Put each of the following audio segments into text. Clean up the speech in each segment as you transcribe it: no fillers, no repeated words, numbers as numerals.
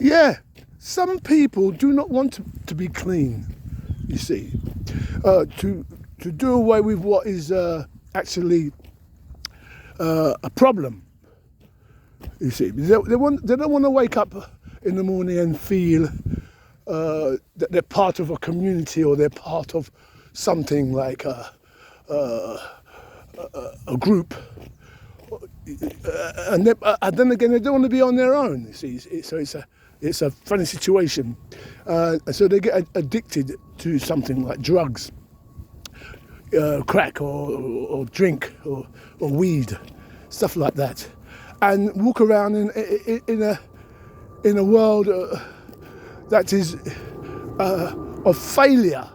Yeah, some people do not want to be clean, you see. To do away with what is actually a problem, you see. They don't want to wake up in the morning and feel that they're part of a community or they're part of something like a group. And then again, they don't want to be on their own, you see. So it's a funny situation. So they get addicted to something like drugs, crack or drink or weed, stuff like that, and walk around in a world that is of failure,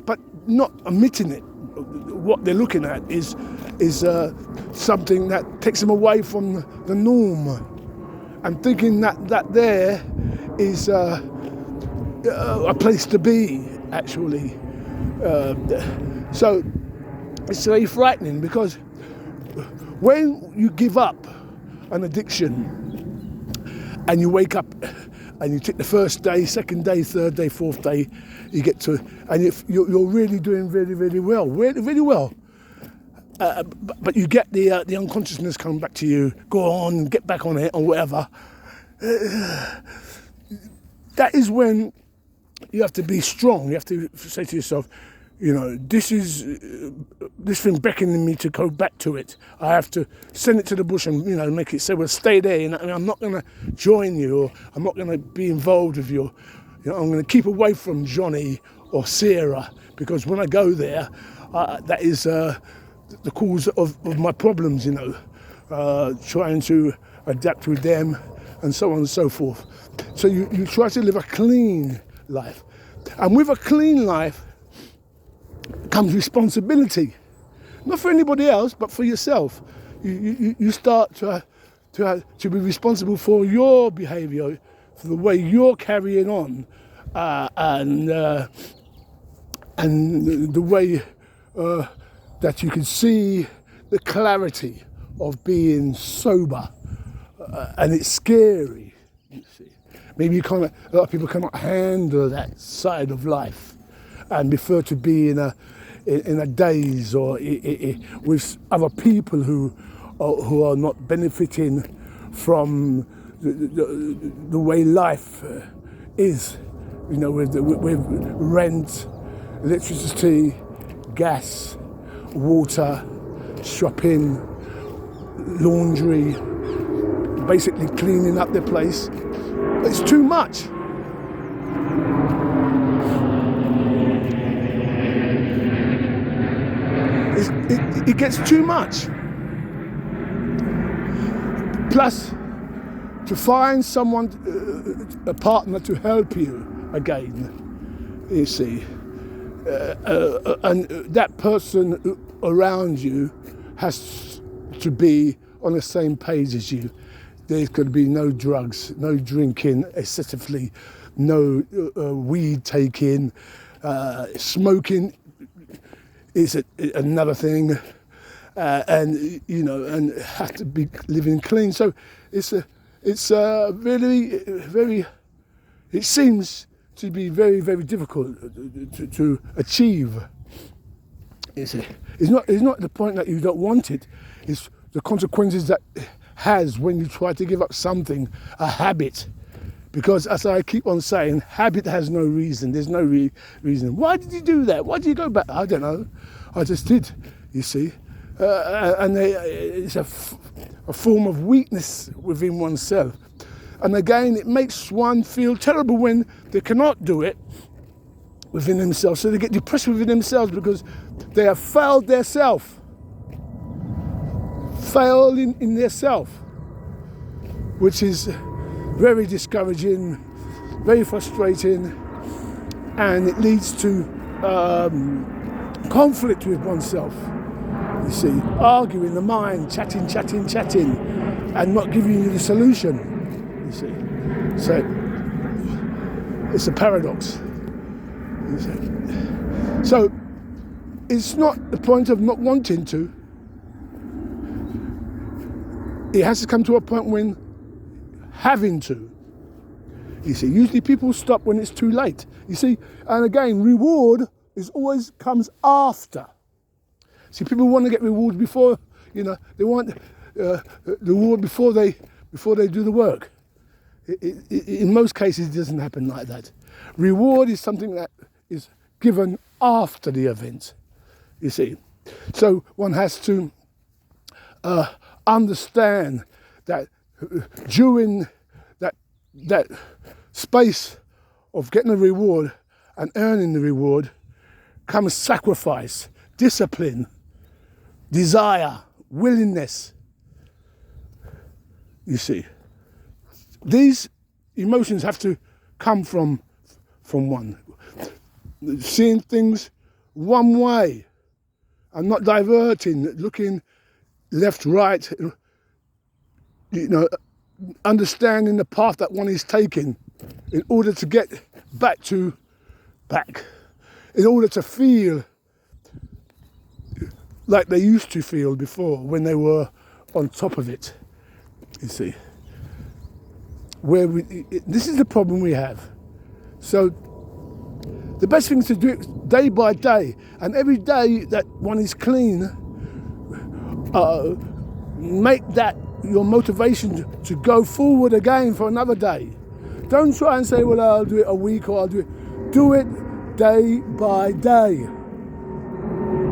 but not admitting it. What they're looking at is something that takes them away from the norm, and thinking that there is a place to be, actually. So it's very frightening, because when you give up an addiction and you wake up and you take the first day, second day, third day, fourth day, you get to, and you're really doing really, really well, really well. But you get the unconsciousness coming back to you, go on, get back on it or whatever. That is when you have to be strong. You have to say to yourself, this thing beckoning me to go back to it. I have to send it to the bush and, make it say, well, stay there. And I'm not going to join you, or I'm not going to be involved with you. I'm going to keep away from Johnny or Sarah, because when I go there, that is the cause of my problems, trying to adapt with them and so on and so forth. So you try to live a clean life. And with a clean life comes responsibility, not for anybody else, but for yourself. You start to be responsible for your behaviour, for the way you're carrying on, and the way that you can see the clarity of being sober, and it's scary. You see, maybe a lot of people cannot handle that side of life and prefer to be in a daze or with other people who are not benefiting from the way life is, with rent, electricity, gas, water, shopping, laundry, basically cleaning up their place. It's too much. It gets too much. Plus, to find someone, a partner to help you again, you see, and that person around you has to be on the same page as you. There's going to be no drugs, no drinking excessively, no weed taking, smoking is another thing, and have to be living clean. So it's really very. It seems to be very, very difficult to achieve. It's not the point that you don't want it. It's the consequences that it has when you try to give up something, a habit. Because as I keep on saying, habit has no reason. There's no reason. Why did you do that? Why did you go back? I don't know. I just did, you see. And it's a form of weakness within oneself. And again, it makes one feel terrible when they cannot do it within themselves. So they get depressed within themselves because they have failed their self. Failed in their self, which is very discouraging, very frustrating, and it leads to conflict with oneself. You see, arguing the mind, chatting, and not giving you the solution. You see, so it's a paradox. You see. So it's not the point of not wanting to. It has to come to a point when having to. You see, usually people stop when it's too late. You see, and again, reward is always comes after. See, people want to get rewards before, they want the reward before they do the work. In most cases, it doesn't happen like that. Reward is something that is given after the event. You see, so one has to understand that during that space of getting a reward and earning the reward comes sacrifice, discipline, desire, willingness. You see, these emotions have to come from one. Seeing things one way and not diverting, looking left, right, understanding the path that one is taking in order to get back, in order to feel like they used to feel before when they were on top of it, you see. This is the problem we have. So the best thing is to do it day by day, and every day that one is clean, make that your motivation to go forward again for another day. Don't try and say, well, I'll do it a week or I'll do it. Do it day by day.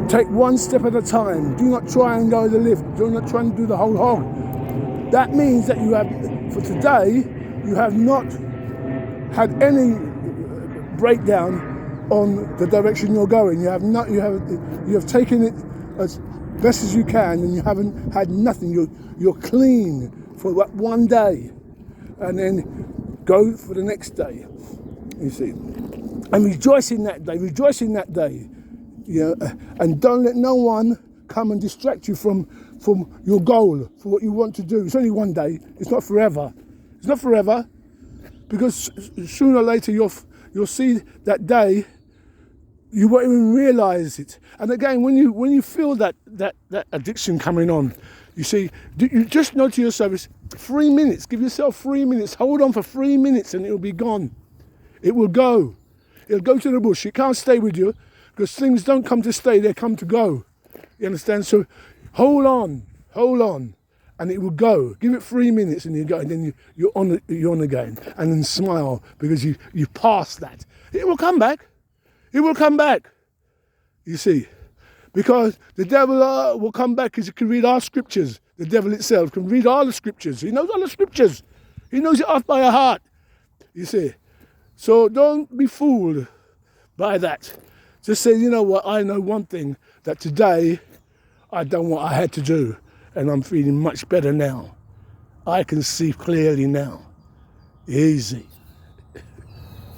Take one step at a time. Do not try and go the lift. Do not try and do the whole hog. That means that you have, for today, you have not had any breakdown on the direction you're going. You have taken it as best as you can, and you haven't had nothing. You're clean for that one day, and then go for the next day. You see, and rejoice in that day. Rejoice in that day. And don't let no one come and distract you from your goal, for what you want to do. It's only one day. It's not forever. It's not forever, because sooner or later you'll see that day. You won't even realise it. And again, when you feel that addiction coming on, you see, you just know to yourself, it's 3 minutes. Give yourself 3 minutes. Hold on for 3 minutes, and it'll be gone. It will go. It'll go to the bush. It can't stay with you, because things don't come to stay; they come to go. You understand? So, hold on, and it will go. Give it 3 minutes, and you go, and then you're on again, and then smile because you passed that. It will come back. It will come back, you see, because the devil will come back because he can read our scriptures. The devil itself can read all the scriptures. He knows all the scriptures. He knows it off by heart, you see. So don't be fooled by that. Just say, you know what, I know one thing, that today I've done what I had to do, and I'm feeling much better now. I can see clearly now. Easy.